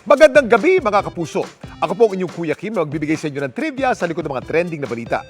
Magandang gabi mga kapuso. Ako po ang inyong Kuya Kim na magbibigay sa inyo ng trivia sa likod ng mga trending na balita.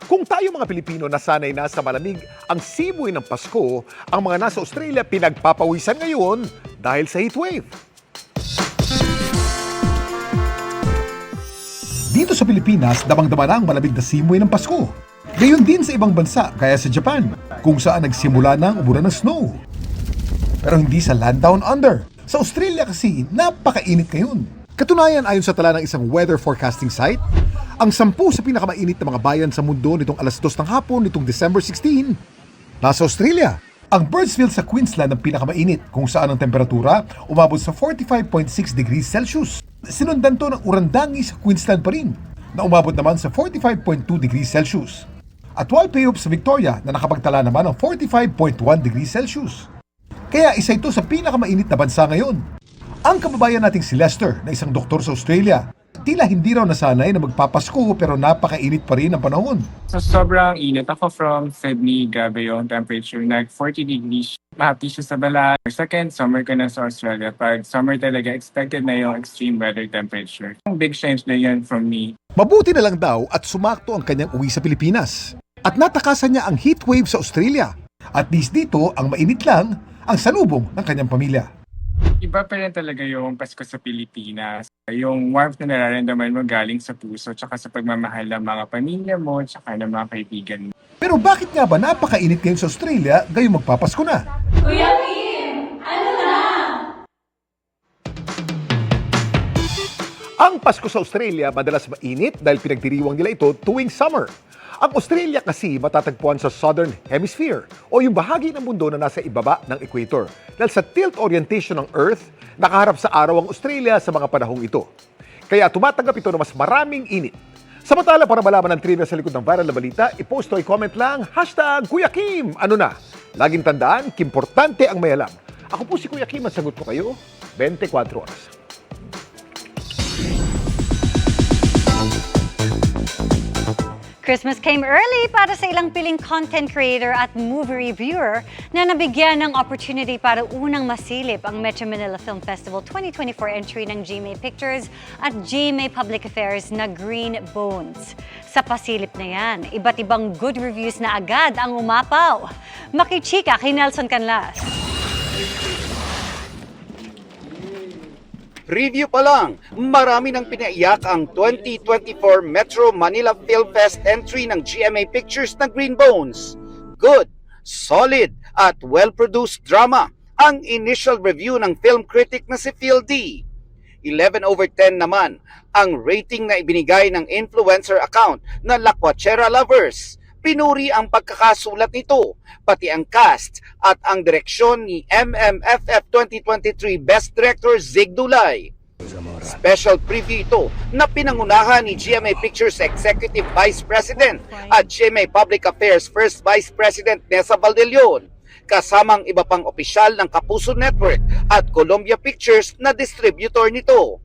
Kung tayo mga Pilipino nasanay na sa malamig ang simoy ng Pasko, ang mga nasa Australia pinagpapawisan ngayon dahil sa heatwave. Dito sa Pilipinas, damang-dama na ang malamig na simoy ng Pasko. Gayon din sa ibang bansa, gaya sa Japan, kung saan nagsimula na ang umulan ng snow. Pero hindi sa Land Down Under. Sa Australia kasi, napakainit ngayon. Katunayan, ayon sa tala ng isang weather forecasting site, ang 10 sa pinakamainit na mga bayan sa mundo nitong alas 2 ng hapon nitong December 16, nasa Australia. Ang Birdsville sa Queensland ang pinakamainit, kung saan ang temperatura umabot sa 45.6 degrees Celsius. Sinundan to ng Urandangi sa Queensland pa rin, na umabot naman sa 45.2 degrees Celsius. At Walpayop sa Victoria na nakapagtala naman ng 45.1 degrees Celsius. Kaya isa ito sa pinakamainit na bansa ngayon. Ang kababayan nating si Lester na isang doktor sa Australia, tila hindi raw nasanay na magpapasko pero napakainit pa rin ang panahon. So sobrang init. Ako from Sydney, grabe yung temperature. Nag 40 degrees. Mahapdi siya sa balat. Second summer ko na sa Australia. Pag summer talaga, expected na yung extreme weather temperature. Ang big change na yun from me. Mabuti na lang daw at sumakto ang kanyang uwi sa Pilipinas. At natakasan niya ang heatwave sa Australia. At least dito, ang mainit lang ang salubong ng kanyang pamilya. Iba pa rin talaga yung Pasko sa Pilipinas. Yung warmth na nararamdaman mo galing sa puso tsaka sa pagmamahal ng mga pamilya mo tsaka ng mga kaibigan mo. Pero bakit nga ba napakainit ngayon sa Australia gayong magpapasko na? Kuya Kim, ano na? Ang Pasko sa Australia madalas mainit dahil pinagdiriwang nila ito tuwing summer. Ang Australia kasi matatagpuan sa Southern Hemisphere o yung bahagi ng mundo na nasa ibaba ng equator. Dahil sa tilt orientation ng Earth, nakaharap sa araw ang Australia sa mga panahong ito. Kaya tumatanggap ito ng mas maraming init. Samantala, para malaman ang trivia sa likod ng viral na balita, i-post o i-comment lang, #Kuya Kim, ano na? Laging tandaan, kimportante ang may alam. Ako po si Kuya Kim, ang sagot ko kayo, 24 oras. Christmas came early para sa ilang piling content creator at movie reviewer na nabigyan ng opportunity para unang masilip ang Metro Manila Film Festival 2024 entry ng GMA Pictures at GMA Public Affairs na Green Bones. Sa pasilip na yan, iba't ibang good reviews na agad ang umapaw. Makichika kay Nelson Canlas. Review pa lang, marami nang pinaiyak ang 2024 Metro Manila Film Fest entry ng GMA Pictures na Green Bones. Good, solid at well-produced drama ang initial review ng film critic na si Phil D. 11/10 naman ang rating na ibinigay ng influencer account na Lakwachera Lovers. Pinuri ang pagkakasulat nito, pati ang cast at ang direksyon ni MMFF 2023 Best Director Zig Dulay. Special preview ito na pinangunahan ni GMA Pictures Executive Vice President at GMA Public Affairs First Vice President Nessa Valdelion, kasamang iba pang opisyal ng Kapuso Network at Columbia Pictures na distributor nito.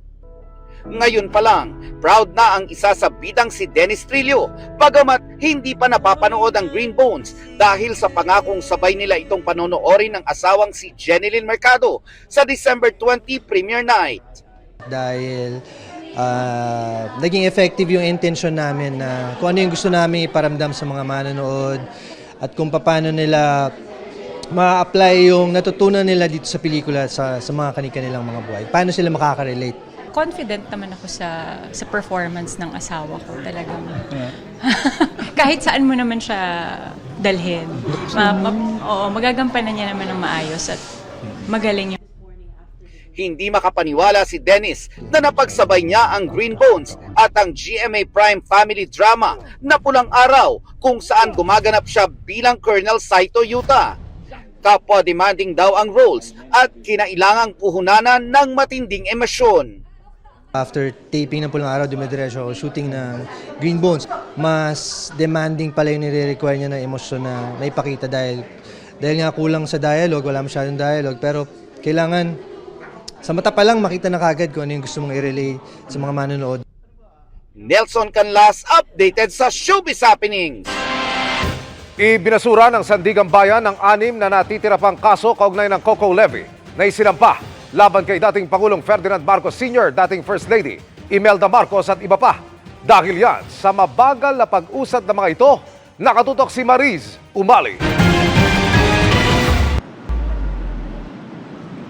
Ngayon pa lang, proud na ang isa sa bidang si Dennis Trillo, bagamat hindi pa napapanood ang Green Bones dahil sa pangakong sabay nila itong panonoorin ng asawang si Jenilyn Mercado sa December 20 premiere night. Dahil naging effective yung intention namin na kung ano yung gusto namin iparamdam sa mga manonood at kung paano nila ma-apply yung natutunan nila dito sa pelikula sa mga kanilang mga buhay. Paano sila makaka-relate? Confident naman ako sa performance ng asawa ko talagang. Kahit saan mo naman siya dalhin. Magagampanan niya naman ng maayos at magaling yung. Hindi makapaniwala si Dennis na napagsabay niya ang Green Bones at ang GMA Prime family drama na Pulang Araw kung saan gumaganap siya bilang Colonel Saito Yuta. Kapwa demanding daw ang roles at kinailangang puhunanan ng matinding emosyon. After taping ng Pulang Araw, dumidiretso ako shooting ng Green Bones. Mas demanding pala yung nire-require niya ng emosyon na maipakita dahil nga kulang sa dialogue, wala masyadong dialogue. Pero kailangan sa mata pa lang makita na kagad kung ano yung gusto mong i-relay sa mga manonood. Nelson Canlas updated sa Showbiz Happenings. Ibinasura ng Sandigang Bayan ang 6 na natitira pang kaso kaugnay ng Coco Levy na isinampa laban kay dating Pangulong Ferdinand Marcos Sr., dating First Lady Imelda Marcos at iba pa. Dahil yan sa mabagal na pag-usad ng mga ito, nakatutok si Mariz Umali.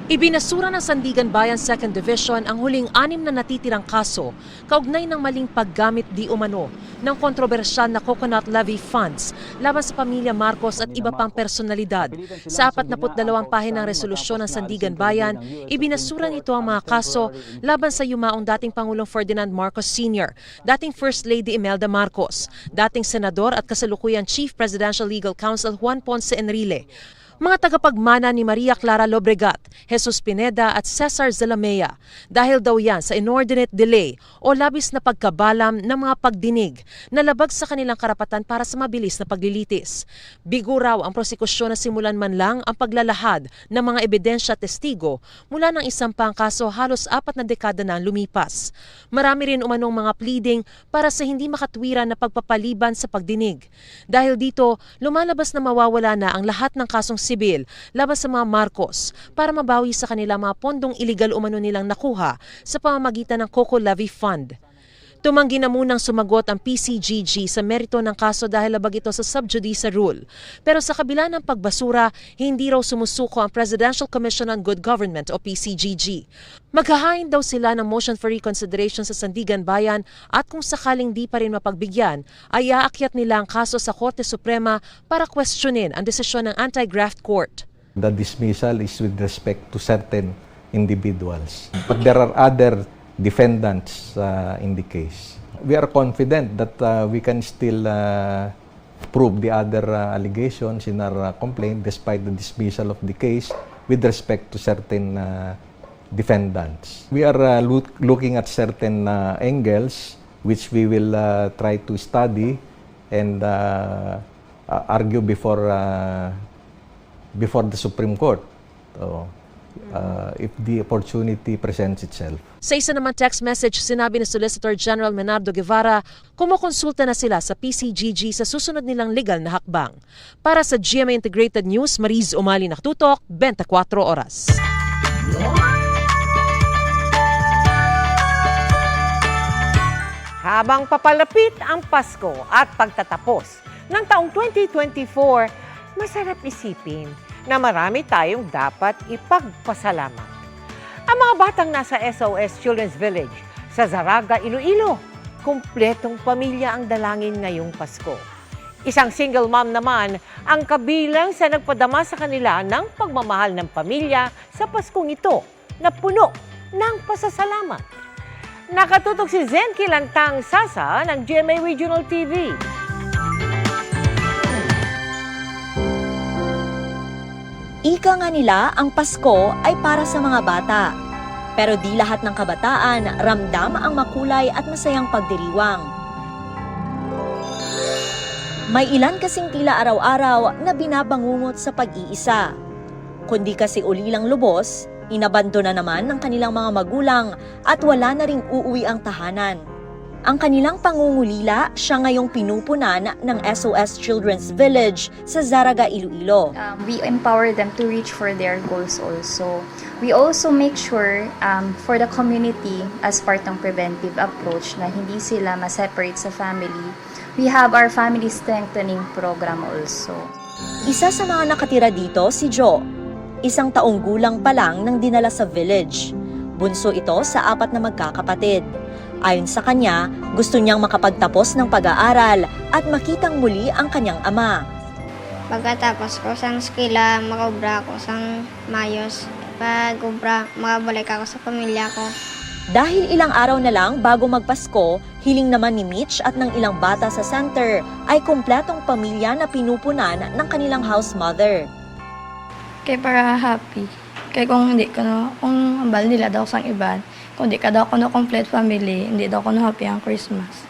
Ibinasura ng Sandigan Bayan 2nd Division ang huling 6 na natitirang kaso kaugnay ng maling paggamit di umano ng kontrobersyal na coconut levy funds laban sa pamilya Marcos at iba pang personalidad. Sa 42 pahinang resolusyon ng Sandigan Bayan, ibinasura nito ang mga kaso laban sa yumaong dating Pangulong Ferdinand Marcos Sr., dating First Lady Imelda Marcos, dating Senador at kasalukuyan Chief Presidential Legal Counsel Juan Ponce Enrile, mga tagapagmana ni Maria Clara Lobregat, Jesus Pineda at Cesar Zalamea dahil daw yan sa inordinate delay o labis na pagkabalam ng mga pagdinig na labag sa kanilang karapatan para sa mabilis na paglilitis. Bigo raw ang prosekusyon na simulan man lang ang paglalahad ng mga ebidensya at testigo mula ng isang pang kaso halos 4 na dekada na lumipas. Marami rin umanong mga pleading para sa hindi makatwiran na pagpapaliban sa pagdinig. Dahil dito, lumalabas na mawawala na ang lahat ng kasong sibil laban sa mga Marcos para mabawi sa kanila mga pondong iligal umano nilang nakuha sa pamamagitan ng Coco Levy Fund. Tumanggi na munang sumagot ang PCGG sa merito ng kaso dahil labag ito sa sub judice rule. Pero sa kabila ng pagbasura, hindi raw sumusuko ang Presidential Commission on Good Government o PCGG. Maghahain daw sila ng motion for reconsideration sa Sandigan Bayan at kung sakaling di pa rin mapagbigyan, ay aakyat nila ang kaso sa Korte Suprema para questionin ang desisyon ng Anti-Graft Court. The dismissal is with respect to certain individuals. But there are other defendants in the case. We are confident that we can still prove the other allegations in our complaint despite the dismissal of the case with respect to certain defendants. We are looking at certain angles which we will try to study and argue before the Supreme Court. So, if the opportunity presents itself. Sa isa naman text message, sinabi ni Solicitor General Menardo Guevara, kumukonsulta na sila sa PCGG sa susunod nilang legal na hakbang. Para sa GMA Integrated News, Mariz Umali, nakatutok, 24 oras. Habang papalapit ang Pasko at pagtatapos ng taong 2024, masarap isipin na marami tayong dapat ipagpasalamat. Ang mga batang nasa SOS Children's Village sa Zaraga, Iloilo, kumpletong pamilya ang dalangin ngayong Pasko. Isang single mom naman ang kabilang sa nagpadama sa kanila ng pagmamahal ng pamilya sa Paskong ito na puno ng pasasalamat. Nakatutok si Zen Kilantang Sasa ng GMA Regional TV. Ika nga nila, ang Pasko ay para sa mga bata. Pero di lahat ng kabataan ramdam ang makulay at masayang pagdiriwang. May ilan kasing tila araw-araw na binabangungot sa pag-iisa. Kundi kasi ulilang lubos, inabandona naman ng kanilang mga magulang at wala na ring uuwi ang tahanan. Ang kanilang pangungulila siya ngayong pinupunan ng SOS Children's Village sa Zaraga, Iloilo. We empower them to reach for their goals also. We also make sure for the community as part ng preventive approach na hindi sila ma-separate sa family. We have our family strengthening program also. Isa sa mga nakatira dito si Jo. 1 taong gulang pa lang nang dinala sa village. Bunso ito sa 4 na magkakapatid. Ayon sa kanya, gusto niyang makapagtapos ng pag-aaral at makitang muli ang kanyang ama. Pagkatapos ko sang skila, makobra ko sang mayos. Pag obra, makabalik ako sa pamilya ko. Dahil ilang araw na lang bago magpasko, hiling naman ni Mitch at ng ilang bata sa center ay kumpletong pamilya na pinupunan ng kanilang house mother. Kaya para happy. Kaya kung hindi ko na, kung hambal nila daw sang iban, kung di ka daw ko na complete family, hindi daw ko na happy ang Christmas.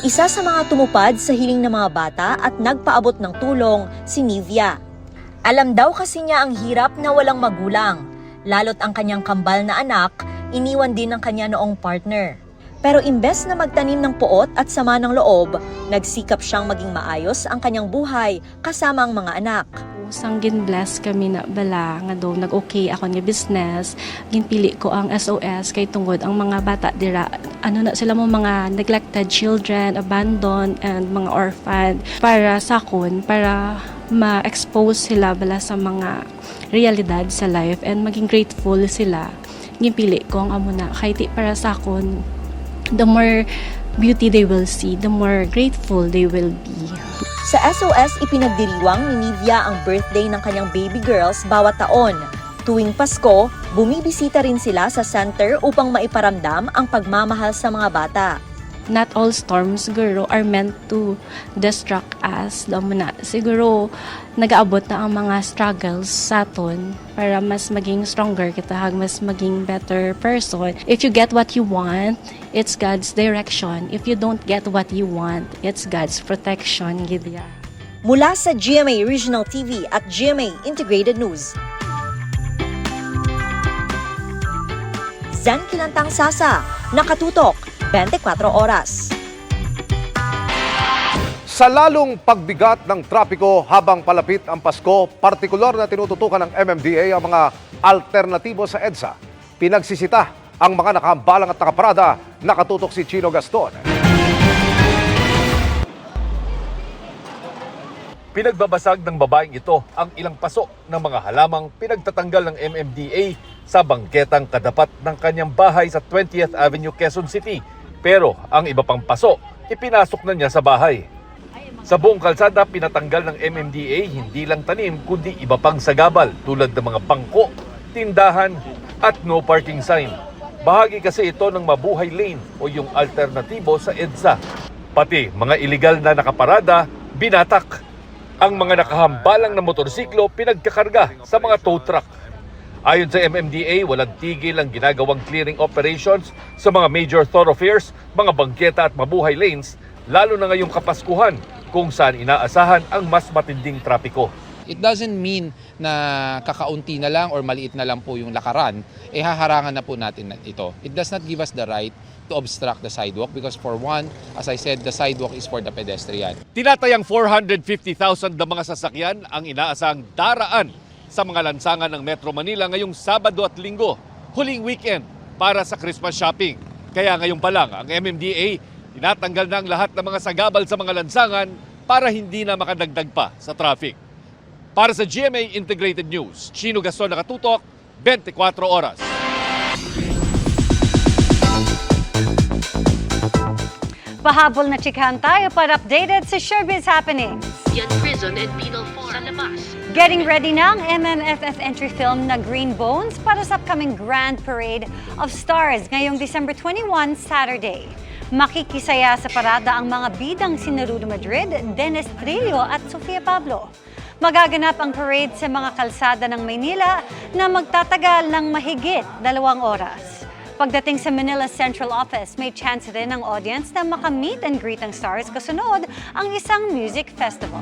Isa sa mga tumupad sa hiling ng mga bata at nagpaabot ng tulong, si Nivia. Alam daw kasi niya ang hirap na walang magulang. Lalo't ang kanyang kambal na anak, iniwan din ng kanya noong partner. Pero imbes na magtanim ng puot at sama ng loob, nagsikap siyang maging maayos ang kanyang buhay kasama ang mga anak. Sang gin-bless kami na bala nga daw nag-okay ako nga business. Ginpili ko ang SOS kay tungod ang mga bata dira. Na sila mo mga neglected children, abandoned, and mga orphan. Para sakon, para ma-expose sila bala sa mga realidad sa life and maging grateful sila. Ginpili ko ang amo na kay ti para sakon, the more beauty they will see, the more grateful they will be. Sa SOS, ipinagdiriwang ni Nivia ang birthday ng kanyang baby girls bawat taon. Tuwing Pasko, bumibisita rin sila sa center upang maiparamdam ang pagmamahal sa mga bata. Not all storms siguro are meant to distract us. Siguro nag-aabot na ang mga struggles sa aton para mas maging stronger kita, mas maging better person. If you get what you want, it's God's direction. If you don't get what you want, it's God's protection. Gidya. Mula sa GMA Regional TV at GMA Integrated News. Zen Kilantang Sasa, nakatutok 24 oras. Sa lalong pagbigat ng trapiko habang palapit ang Pasko, partikular na tinututukan ng MMDA ang mga alternatibo sa EDSA. Pinagsisita ang mga nakahambalang at nakaparada, nakatutok si Chino Gaston. Pinagbabasag ng babaeng ito ang ilang paso ng mga halamang pinagtatanggal ng MMDA sa bangketang kadapat ng kanyang bahay sa 20th Avenue, Quezon City. Pero ang iba pang paso, ipinasok na niya sa bahay. Sa buong kalsada, pinatanggal ng MMDA hindi lang tanim kundi iba pang sagabal tulad ng mga bangko, tindahan at no parking sign. Bahagi kasi ito ng mabuhay lane o yung alternatibo sa EDSA. Pati mga iligal na nakaparada, binatak. Ang mga nakahambalang na motorsiklo pinagkakarga sa mga tow truck. Ayon sa MMDA, walang tigil ang ginagawang clearing operations sa mga major thoroughfares, mga bangketa at mabuhay lanes, lalo na ngayong Kapaskuhan kung saan inaasahan ang mas matinding trapiko. It doesn't mean na kakaunti na lang or maliit na lang po yung lakaran, haharangan na po natin ito. It does not give us the right to obstruct the sidewalk because for one, as I said, the sidewalk is for the pedestrian. Tinatayang 450,000 na mga sasakyan ang inaasahang daraan sa mga lansangan ng Metro Manila ngayong Sabado at Linggo, huling weekend para sa Christmas shopping. Kaya ngayon pa lang, ang MMDA tinatanggal na ang lahat ng mga sagabal sa mga lansangan para hindi na makadagdag pa sa traffic. Para sa GMA Integrated News, Chino Gaston, nakatutok, 24 oras. Pahabol na chikahan tayo para updated sa showbiz happenings. Yan prison and penal form sa labas. Getting ready na ang MMFF entry film na Green Bones para sa upcoming Grand Parade of Stars ngayong December 21, Saturday. Makikisaya sa parada ang mga bidang sina Rudo Madrid, Dennis Trillo at Sofia Pablo. Magaganap ang parade sa mga kalsada ng Maynila na magtatagal ng mahigit 2 oras. Pagdating sa Manila Central Office, may chance din ang audience na maka-meet and greet ang stars kasunod ang isang music festival.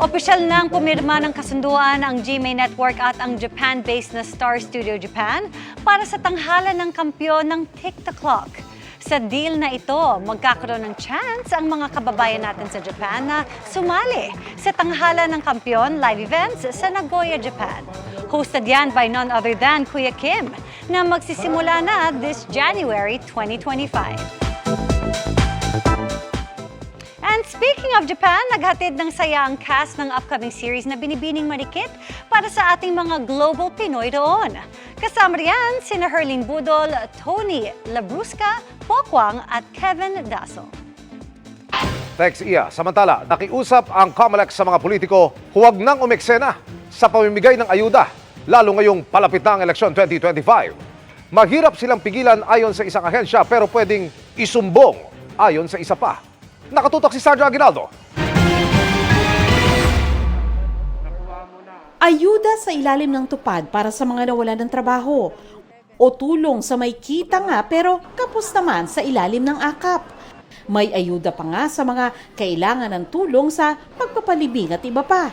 Opisyal nang pumirma ng kasunduan ang GMA Network at ang Japan-based na Star Studio Japan para sa tanghalan ng kampyon ng TikTok. Sa deal na ito, magkakaroon ng chance ang mga kababayan natin sa Japan na sumali sa tanghalan ng kampyon live events sa Nagoya, Japan. Hosted yan by none other than Kuya Kim na magsisimula na this January 2025. And speaking of Japan, naghatid ng saya ang cast ng upcoming series na Binibining Marikit para sa ating mga global Pinoy doon. Kasama riyan sina Herlene Budol, Tony Labrusca, Pokwang at Kevin Daso. Thanks, Iya. Samantala, nakiusap ang COMELEC sa mga politiko, huwag nang umeksena sa pamimigay ng ayuda, lalo ngayong palapit na ang eleksyon 2025. Maghirap silang pigilan ayon sa isang ahensya pero pwedeng isumbong ayon sa isa pa. Nakatutok si Sandra Aguinaldo. Ayuda sa ilalim ng tupad para sa mga nawalan ng trabaho o tulong sa may kita nga pero kapos naman sa ilalim ng akap. May ayuda pa nga sa mga kailangan ng tulong sa pagpapalibing at iba pa.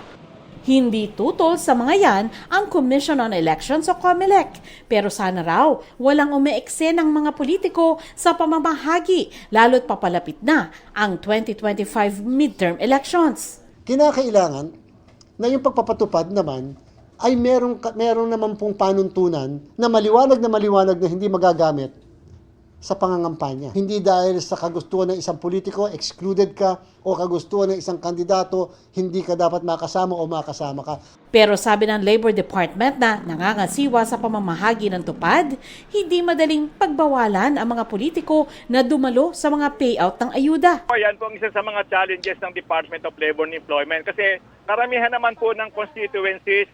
Hindi tutol sa mga yan ang Commission on Elections o COMELEC. Pero sana raw walang umeekse ng mga politiko sa pamamahagi lalo't papalapit na ang 2025 midterm elections. Kinakailangan na yung pagpapatupad naman ay meron naman pong panuntunan na maliwanag na hindi magagamit sa pangangampanya. Hindi dahil sa kagustuhan ng isang politiko, excluded ka, o kagustuhan ng isang kandidato, hindi ka dapat makasama o makasama ka. Pero sabi ng Labor Department na nangangasiwa sa pamamahagi ng tupad, hindi madaling pagbawalan ang mga politiko na dumalo sa mga payout ng ayuda. Yan po ang isa sa mga challenges ng Department of Labor and Employment kasi karamihan naman po ng constituencies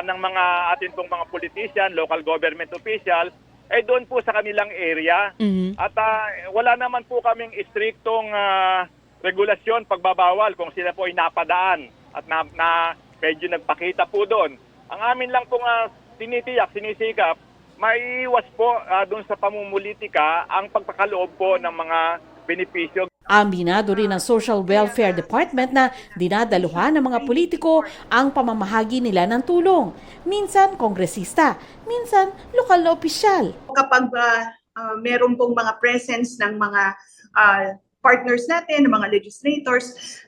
ng mga atin pong mga politician, local government officials, ay doon po sa kanilang area. At wala naman po kaming istriktong regulasyon, pagbabawal kung sila po ay napadaan at na medyo nagpakita po doon. Ang amin lang pong tinitiyak, sinisikap, maiiwas po doon sa pamumulitika ang pagpakaloob po ng mga benepisyo. Aminado rin ng Social Welfare Department na dinadaluhan ng mga politiko ang pamamahagi nila ng tulong. Minsan kongresista, minsan lokal na opisyal. Kapag meron pong mga presence ng mga partners natin, ng mga legislators,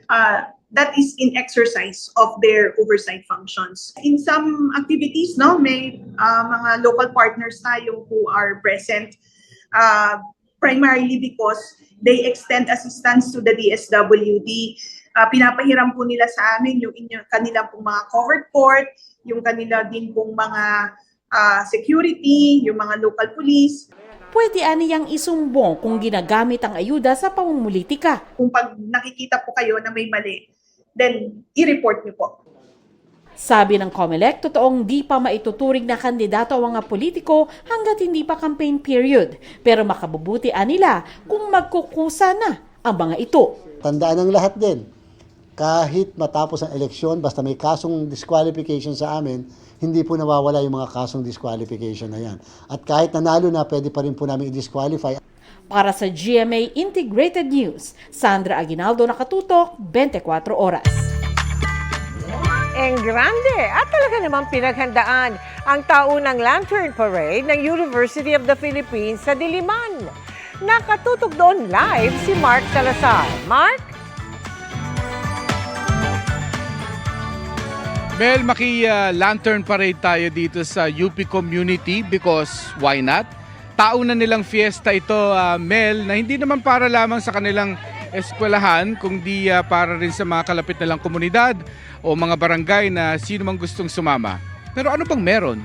that is in exercise of their oversight functions. In some activities, may mga local partners tayo who are present primarily because they extend assistance to the DSWD. Pinapahiram po nila sa amin yung kanilang pong mga covered court, yung kanila din pong mga security, yung mga local police. Pwede aniyang isumbong kung ginagamit ang ayuda sa pamumulitika. Kung pag nakikita po kayo na may mali, then i-report niyo po. Sabi ng COMELEC, totoong di pa maituturing na kandidato ang mga politiko hanggat hindi pa campaign period. Pero makabubutian nila kung magkukusa na ang mga ito. Tandaan ng lahat din, kahit matapos ang eleksyon, basta may kasong disqualification sa amin, hindi po nawawala yung mga kasong disqualification na yan. At kahit nanalo na, pwede pa rin po namin i-disqualify. Para sa GMA Integrated News, Sandra Aguinaldo, nakatutok, 24 oras. En grande at talaga namang pinaghandaan ang taunang Lantern Parade ng University of the Philippines sa Diliman. Nakatutok doon live si Mark Salazar. Mark? Mel, maki-lantern parade tayo dito sa UP community because why not? Taon na nilang fiesta ito, Mel, na hindi naman para lamang sa kanilang eskwelahan, kundi para rin sa mga kalapit na lang komunidad o mga barangay na sino mang gustong sumama. Pero ano bang meron?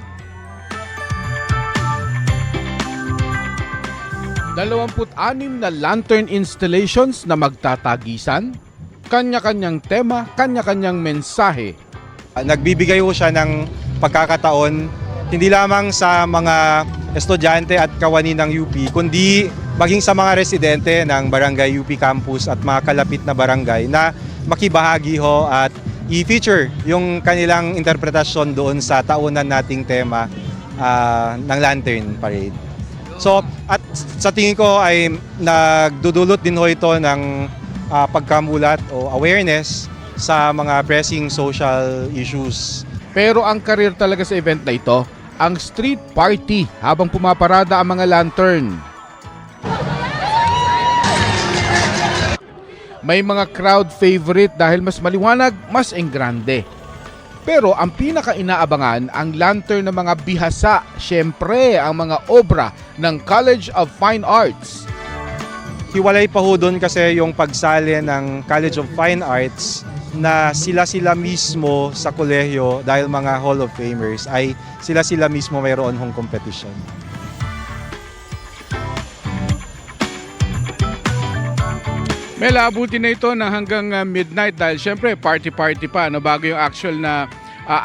26 na lantern installations na magtatagisan, kanya-kanyang tema, kanya-kanyang mensahe. Nagbibigay ho siya ng pagkakataon hindi lamang sa mga estudyante at kawani ng UP, kundi maging sa mga residente ng Barangay UP Campus at mga kalapit na barangay na makibahagi ho at i-feature yung kanilang interpretasyon doon sa taunan nating tema ng Lantern Parade. So, at sa tingin ko ay nagdudulot din ho ito ng pagkamulat o awareness sa mga pressing social issues. Pero ang career talaga sa event na ito, ang street party habang pumaparada ang mga lantern. May mga crowd favorite dahil mas maliwanag, mas enggrande. Pero ang pinaka-inaabangan ang lantern ng mga bihasa, syempre ang mga obra ng College of Fine Arts. Hiwalay pa ho doon kasi yung pagsali ng College of Fine Arts na sila-sila mismo sa kolehiyo dahil mga Hall of Famers ay sila-sila mismo mayroon hong competition. Mel, abutin na ito na hanggang midnight dahil syempre party-party pa bago yung actual na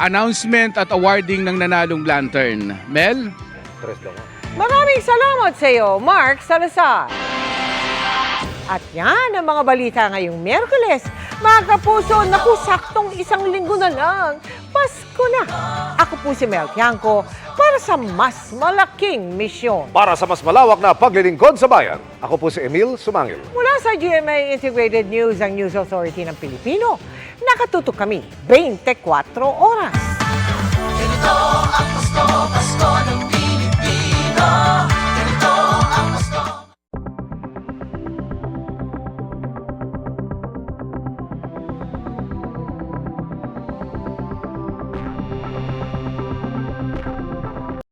announcement at awarding ng nanalong lantern. Mel? Maraming salamat sa iyo, Mark Salazar. At yan ang mga balita ngayong Miyerkules. Mga kapuso, naku, saktong isang linggo na lang. Pasko na. Ako po si Mel Tiangco para sa mas malaking misyon. Para sa mas malawak na paglilingkod sa bayan, ako po si Emil Sumangil. Mula sa GMA Integrated News, ang News Authority ng Pilipino, nakatutok kami 24 oras. Ganito ang Pasko, Pasko.